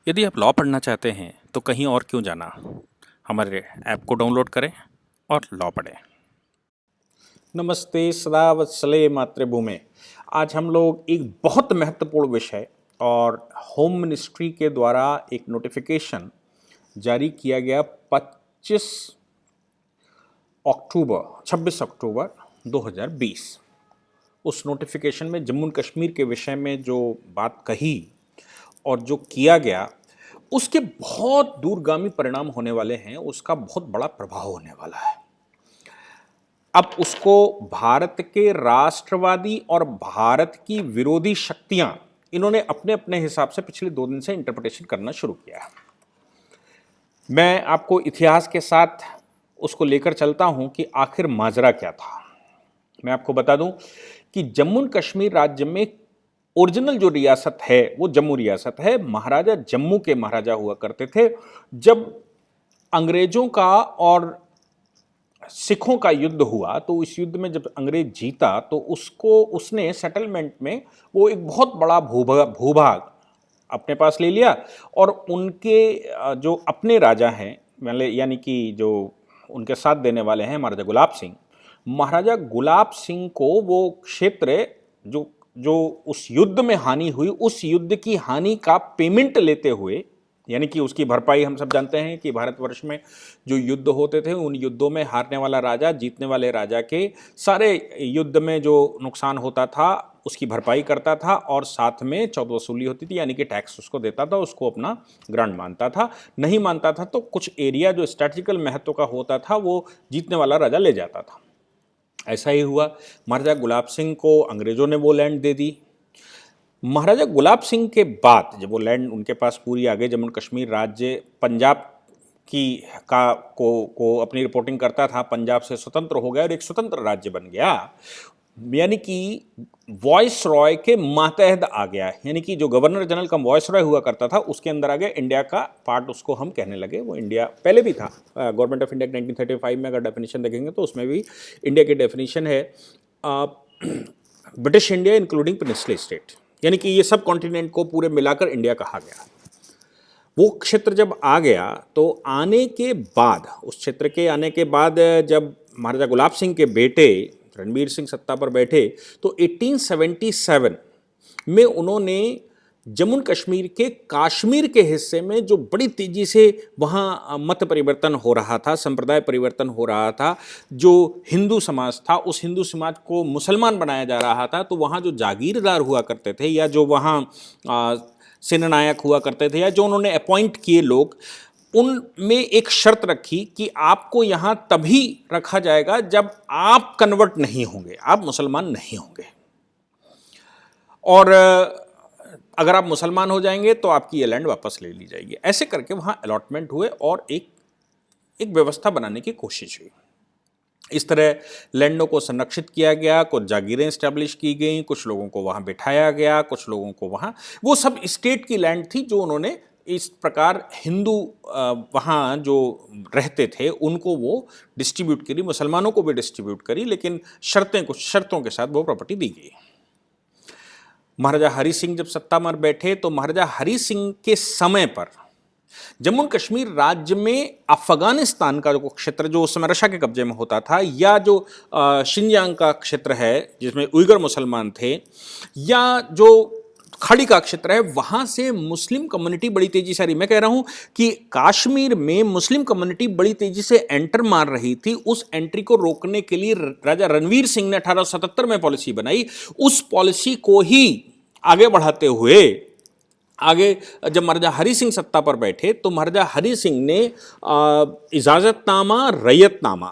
यदि आप लॉ पढ़ना चाहते हैं तो कहीं और क्यों जाना। हमारे ऐप को डाउनलोड करें और लॉ पढ़ें। नमस्ते सदा वत्सले मातृभूमि। आज हम लोग एक बहुत महत्वपूर्ण विषय और होम मिनिस्ट्री के द्वारा एक नोटिफिकेशन जारी किया गया 26 अक्टूबर 2020। उस नोटिफिकेशन में जम्मू एंड कश्मीर के विषय में जो बात कही और जो किया गया उसके बहुत दूरगामी परिणाम होने वाले हैं, उसका बहुत बड़ा प्रभाव होने वाला है। अब उसको भारत के राष्ट्रवादी और भारत की विरोधी शक्तियां इन्होंने अपने अपने हिसाब से पिछले 2 दिन से इंटरप्रिटेशन करना शुरू किया है। मैं आपको इतिहास के साथ उसको लेकर चलता हूं कि आखिर माजरा क्या था। मैं आपको बता दूं कि जम्मू एंड कश्मीर राज्य में ओरिजिनल जो रियासत है वो जम्मू रियासत है। महाराजा जम्मू के महाराजा हुआ करते थे। जब अंग्रेजों का और सिखों का युद्ध हुआ तो इस युद्ध में जब अंग्रेज जीता तो उसने सेटलमेंट में वो एक बहुत बड़ा भूभाग अपने पास ले लिया और उनके जो अपने राजा हैं, यानी कि जो उनके साथ देने वाले हैं महाराजा गुलाब सिंह को वो क्षेत्र जो उस युद्ध में हानि हुई, उस युद्ध की हानि का पेमेंट लेते हुए, यानी कि उसकी भरपाई, हम सब जानते हैं कि भारतवर्ष में जो युद्ध होते थे उन युद्धों में हारने वाला राजा जीतने वाले राजा के सारे युद्ध में जो नुकसान होता था उसकी भरपाई करता था और साथ में चौथ वसूली होती थी, यानी कि टैक्स उसको देता था, उसको अपना ग्रांट मानता था। नहीं मानता था तो कुछ एरिया जो स्ट्रैटेजिकल महत्व का होता था वो जीतने वाला राजा ले जाता था। ऐसा ही हुआ। महाराजा गुलाब सिंह को अंग्रेजों ने वो लैंड दे दी। महाराजा गुलाब सिंह के बाद जब वो लैंड उनके पास पूरी आ गई, जम्मू कश्मीर राज्य पंजाब की को अपनी रिपोर्टिंग करता था, पंजाब से स्वतंत्र हो गया और एक स्वतंत्र राज्य बन गया, यानी कि वॉइस रॉय के मातहत आ गया। यानी कि जो गवर्नर जनरल का वॉइस रॉय हुआ करता था उसके अंदर आ गया, इंडिया का पार्ट उसको हम कहने लगे। वो इंडिया पहले भी था। गवर्नमेंट ऑफ इंडिया 1935 में अगर डेफिनेशन देखेंगे तो उसमें भी इंडिया की डेफिनेशन है British India including peninsula state, यानी कि ये सब कॉन्टिनेंट को पूरे मिलाकर इंडिया कहा गया। वो क्षेत्र जब आ गया तो आने के बाद, उस क्षेत्र के आने के बाद जब महाराजा गुलाब सिंह के बेटे रणबीर सिंह सत्ता पर बैठे तो 1877 में उन्होंने जम्मू कश्मीर के काश्मीर के हिस्से में जो बड़ी तेजी से वहाँ मत परिवर्तन हो रहा था, संप्रदाय परिवर्तन हो रहा था, जो हिंदू समाज था उस हिंदू समाज को मुसलमान बनाया जा रहा था, तो वहाँ जो जागीरदार हुआ करते थे या जो वहाँ सेनानायक हुआ करते थे या जो उन्होंने अपॉइंट किए लोग, उनमें एक शर्त रखी कि आपको यहाँ तभी रखा जाएगा जब आप कन्वर्ट नहीं होंगे, आप मुसलमान नहीं होंगे, और अगर आप मुसलमान हो जाएंगे तो आपकी ये लैंड वापस ले ली जाएगी। ऐसे करके वहाँ अलॉटमेंट हुए और एक व्यवस्था बनाने की कोशिश हुई। इस तरह लैंडों को संरक्षित किया गया, कुछ जागीरें इस्टेब्लिश की गई, कुछ लोगों को वहाँ बिठाया गया, कुछ लोगों को वहाँ, वो सब स्टेट की लैंड थी जो उन्होंने इस प्रकार हिंदू वहाँ जो रहते थे उनको वो डिस्ट्रीब्यूट करी, मुसलमानों को भी डिस्ट्रीब्यूट करी, लेकिन कुछ शर्तों के साथ वो प्रॉपर्टी दी गई। महाराजा हरि सिंह जब सत्ता में बैठे तो महाराजा हरि सिंह के समय पर जम्मू कश्मीर राज्य में अफगानिस्तान का जो क्षेत्र जो उस समय रशिया के कब्जे में होता था, या जो शिनजांग का क्षेत्र है जिसमें उइगर मुसलमान थे, या जो खाड़ी का क्षेत्र है, वहां से मुस्लिम कम्युनिटी बड़ी तेजी से आ रही। मैं कह रहा हूं कि कश्मीर में मुस्लिम कम्युनिटी बड़ी तेजी से एंटर मार रही थी। उस एंट्री को रोकने के लिए राजा रणवीर सिंह ने 1877 में पॉलिसी बनाई। उस पॉलिसी को ही आगे बढ़ाते हुए आगे जब महाराजा हरि सिंह सत्ता पर बैठे तो महाराजा हरि सिंह ने इजाजतनामा रैयतनामा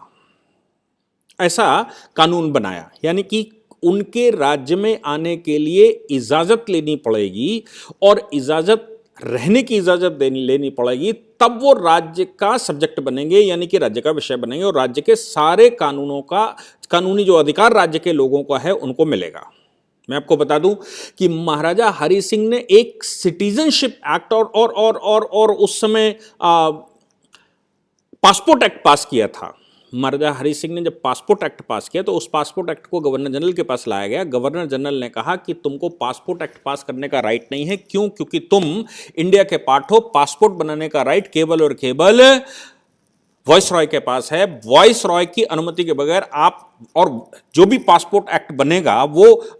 ऐसा कानून बनाया, यानी कि उनके राज्य में आने के लिए इजाजत लेनी पड़ेगी और इजाजत रहने की इजाजत लेनी पड़ेगी, तब वो राज्य का सब्जेक्ट बनेंगे, यानी कि राज्य का विषय बनेंगे और राज्य के सारे कानूनी जो अधिकार राज्य के लोगों का है उनको मिलेगा। मैं आपको बता दूं कि महाराजा हरि सिंह ने एक सिटीजनशिप एक्ट और उस समय पासपोर्ट एक्ट पास किया था। महाराजा हरि सिंह ने जब पासपोर्ट एक्ट पास किया तो उस पासपोर्ट एक्ट को गवर्नर जनरल के पास लाया गया। गवर्नर जनरल ने कहा कि तुमको पासपोर्ट एक्ट पास करने का राइट नहीं है। क्यों? क्योंकि तुम इंडिया के पार्ट हो। पासपोर्ट बनाने का राइट केवल और केवल वॉइस रॉय के पास है। वॉइस रॉय की अनुमति के बगैर आप, और जो भी पासपोर्ट एक्ट बनेगा वो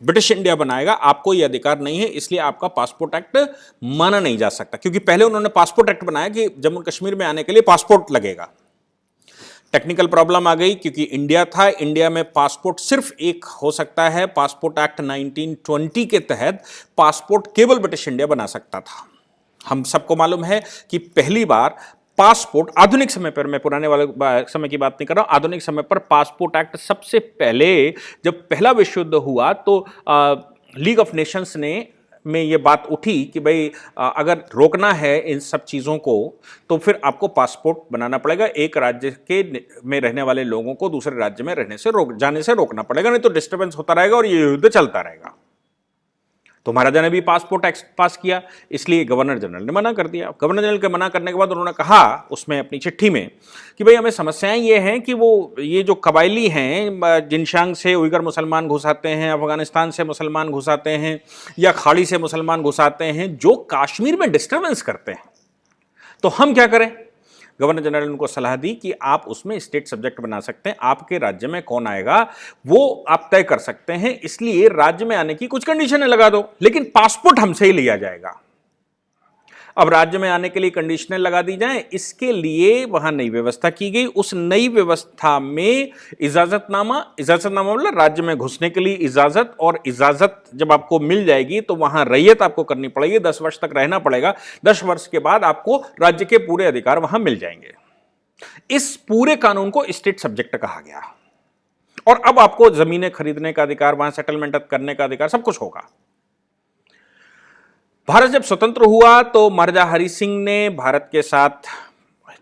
ब्रिटिश इंडिया बनाएगा, आपको ये अधिकार नहीं है, इसलिए आपका पासपोर्ट एक्ट माना नहीं जा सकता। क्योंकि पहले उन्होंने पासपोर्ट एक्ट बनाया कि जम्मू कश्मीर में आने के लिए पासपोर्ट लगेगा। टेक्निकल प्रॉब्लम आ गई क्योंकि इंडिया था, इंडिया में पासपोर्ट सिर्फ एक हो सकता है। पासपोर्ट एक्ट 1920 के तहत पासपोर्ट केवल ब्रिटिश इंडिया बना सकता था। हम सबको मालूम है कि पहली बार पासपोर्ट आधुनिक समय पर, मैं पुराने वाले समय की बात नहीं कर रहा हूं, आधुनिक समय पर पासपोर्ट एक्ट सबसे पहले जब पहला विश्व युद्ध हुआ तो लीग ऑफ नेशंस ने में ये बात उठी कि भाई अगर रोकना है इन सब चीज़ों को तो फिर आपको पासपोर्ट बनाना पड़ेगा। एक राज्य के में रहने वाले लोगों को दूसरे राज्य में जाने से रोकना पड़ेगा, नहीं तो डिस्टर्बेंस होता रहेगा और ये युद्ध चलता रहेगा। तो महाराजा ने भी पासपोर्ट एक्ट पास किया, इसलिए गवर्नर जनरल ने मना कर दिया। गवर्नर जनरल के मना करने के बाद उन्होंने कहा उसमें अपनी चिट्ठी में कि भाई हमें समस्याएं ये हैं कि ये जो कबायली हैं, जिनशांग से उइगर मुसलमान घुस आते हैं, अफगानिस्तान से मुसलमान घुस आते हैं या खाड़ी से मुसलमान घुस आते हैं, जो कश्मीर में डिस्टर्बेंस करते हैं, तो हम क्या करें? गवर्नर जनरल ने उनको सलाह दी कि आप उसमें स्टेट सब्जेक्ट बना सकते हैं, आपके राज्य में कौन आएगा वो आप तय कर सकते हैं, इसलिए राज्य में आने की कुछ कंडीशनें लगा दो, लेकिन पासपोर्ट हमसे ही लिया जाएगा। अब राज्य में आने के लिए कंडीशनें लगा दी जाएं, इसके लिए वहां नई व्यवस्था की गई। उस नई व्यवस्था में इजाजतनामा मतलब राज्य में घुसने के लिए इजाजत, और इजाजत जब आपको मिल जाएगी तो वहां रैयत आपको करनी पड़ेगी, 10 वर्ष तक रहना पड़ेगा। 10 वर्ष के बाद आपको राज्य के पूरे अधिकार वहां मिल जाएंगे। इस पूरे कानून को स्टेट सब्जेक्ट कहा गया, और अब आपको जमीनें खरीदने का अधिकार, वहां सेटलमेंट करने का अधिकार, सब कुछ होगा। भारत जब स्वतंत्र हुआ तो महाराजा हरि सिंह ने भारत के साथ,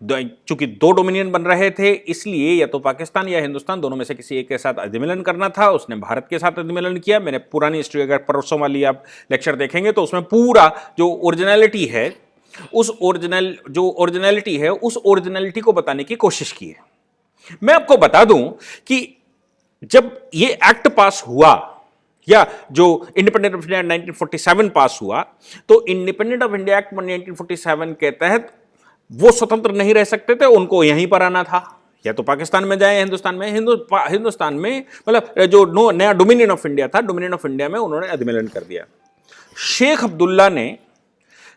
चूंकि 2 डोमिनियन बन रहे थे, इसलिए या तो पाकिस्तान या हिंदुस्तान दोनों में से किसी एक के साथ अधिमिलन करना था। उसने भारत के साथ अधिमिलन किया। मैंने पुरानी हिस्ट्री, अगर परसों वाली आप लेक्चर देखेंगे तो उसमें पूरा जो ओरिजिनलिटी है उस ओरिजिनलिटी को बताने की कोशिश की है। मैं आपको बता दूं कि जब ये एक्ट पास हुआ या जो इंडिपेंडेंट ऑफ इंडिया 1947 पास हुआ, तो इंडिपेंडेंट ऑफ इंडिया एक्ट 1947 के तहत वो स्वतंत्र नहीं रह सकते थे, उनको यहीं पर आना था, या तो पाकिस्तान में जाए, हिंदुस्तान में मतलब जो नया डोमिनियन ऑफ इंडिया था, डोमिनियन ऑफ इंडिया में उन्होंने अधिमिलन कर दिया।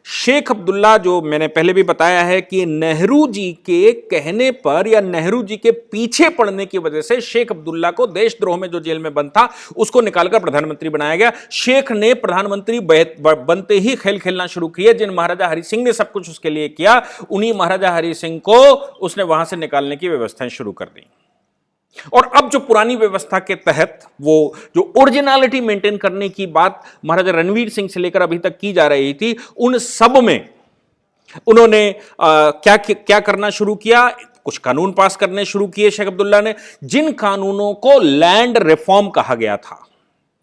शेख अब्दुल्ला जो मैंने पहले भी बताया है कि नेहरू जी के कहने पर या नेहरू जी के पीछे पड़ने की वजह से शेख अब्दुल्ला को देशद्रोह में जो जेल में बंद था उसको निकालकर प्रधानमंत्री बनाया गया। शेख ने प्रधानमंत्री बनते ही खेल खेलना शुरू किया। जिन महाराजा हरि सिंह ने सब कुछ उसके लिए किया, उन्हीं महाराजा हरि सिंह को उसने वहां से निकालने की व्यवस्थाएं शुरू कर दी। और अब जो पुरानी व्यवस्था के तहत वो जो ओरिजिनलिटी मेंटेन करने की बात महाराजा रणवीर सिंह से लेकर अभी तक की जा रही थी, उन सब में उन्होंने क्या करना शुरू किया? कुछ कानून पास करने शुरू किए शेख अब्दुल्ला ने, जिन कानूनों को लैंड रिफॉर्म कहा गया था।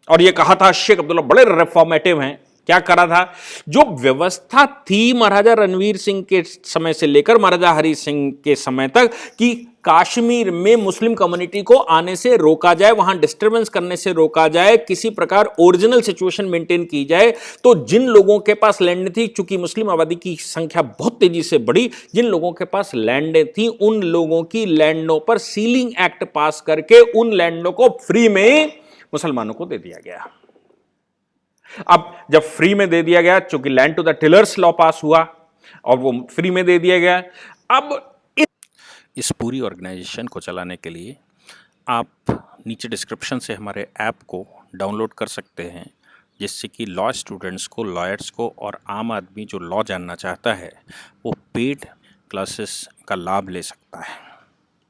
और यह कहा था शेख अब्दुल्ला बड़े रिफॉर्मेटिव हैं। क्या करा था? जो व्यवस्था थी महाराजा रणवीर सिंह के समय से लेकर महाराजा हरि सिंह के समय तक कि कश्मीर में मुस्लिम कम्युनिटी को आने से रोका जाए, वहां डिस्टर्बेंस करने से रोका जाए, किसी प्रकार ओरिजिनल सिचुएशन मेंटेन की जाए, तो जिन लोगों के पास लैंड थी, चूंकि मुस्लिम आबादी की संख्या बहुत तेजी से बढ़ी, जिन लोगों के पास लैंड थी उन लोगों की लैंडों पर सीलिंग एक्ट पास करके उन लैंडों को फ्री में मुसलमानों को दे दिया गया। अब जब फ्री में दे दिया गया, चूंकि land to the tillers law pass हुआ और वो फ्री में दे दिया गया, अब इस पूरी ऑर्गेनाइजेशन को चलाने के लिए आप नीचे डिस्क्रिप्शन से हमारे ऐप को डाउनलोड कर सकते हैं, जिससे कि लॉ स्टूडेंट्स को, लॉयर्स को और आम आदमी जो लॉ जानना चाहता है वो पेड क्लासेस का लाभ ले सकता है।